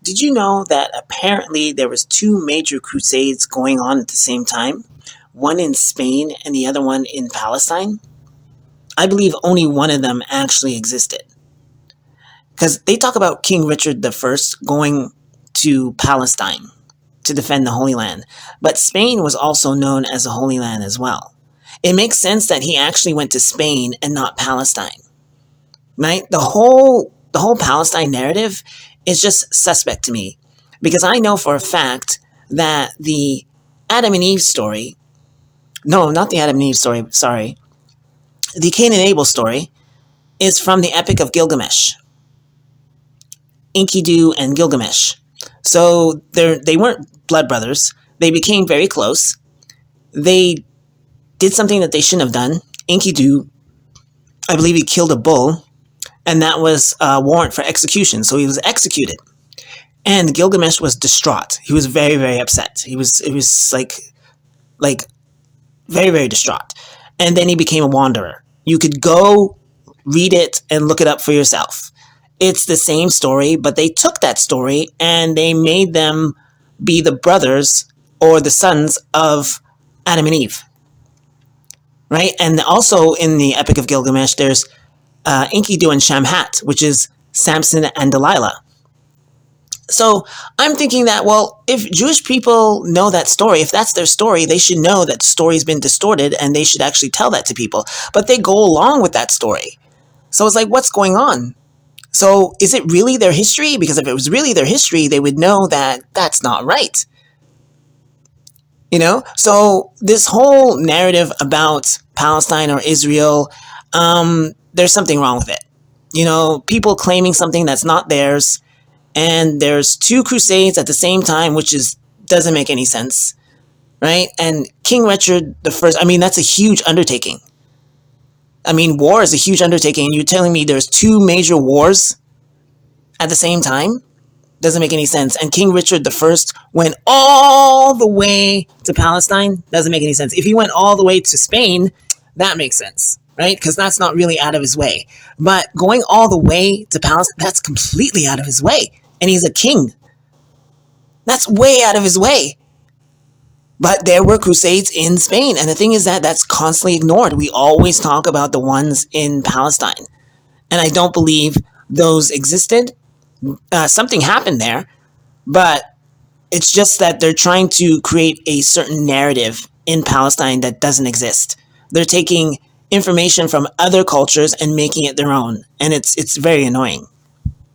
Did you know that apparently there was two major crusades going on at the same time? One in Spain and the other one in Palestine? I believe only one of them actually existed. Because they talk about King Richard the First going to Palestine to defend the Holy Land. But Spain was also known as the Holy Land as well. It makes sense that he actually went to Spain and not Palestine. Right? The whole Palestine narrative is just suspect to me. Because I know for a fact that the Adam and Eve story, no, not the Adam and Eve story, sorry, the Cain and Abel story is from the Epic of Gilgamesh. Enkidu and Gilgamesh. So they weren't blood brothers. They became very close. They did something that they shouldn't have done. Enkidu, I believe he killed a bull, and that was a warrant for execution. So he was executed. And Gilgamesh was distraught. He was very, very upset. It was like very, very distraught. And then he became a wanderer. You could go read it and look it up for yourself. It's the same story, but they took that story and they made them be the brothers or the sons of Adam and Eve. Right? And also in the Epic of Gilgamesh, there's Enkidu and Shamhat, which is Samson and Delilah. So I'm thinking that, well, if Jewish people know that story, if that's their story, they should know that the story's been distorted and they should actually tell that to people. But they go along with that story. So it's like, what's going on? So is it really their history? Because if it was really their history, they would know that that's not right. So this whole narrative about Palestine or Israel, there's something wrong with it. People claiming something that's not theirs. And there's two crusades at the same time, which doesn't make any sense, right? And King Richard the First, that's a huge undertaking. War is a huge undertaking. And you're telling me there's two major wars at the same time? Doesn't make any sense. And King Richard the First went all the way to Palestine? Doesn't make any sense. If he went all the way to Spain, that makes sense, right? Because that's not really out of his way. But going all the way to Palestine, that's completely out of his way. And he's a king. That's way out of his way. But there were crusades in Spain. And the thing is that that's constantly ignored. We always talk about the ones in Palestine. And I don't believe those existed. Something happened there. But it's just that they're trying to create a certain narrative in Palestine that doesn't exist. They're taking information from other cultures and making it their own. And it's very annoying.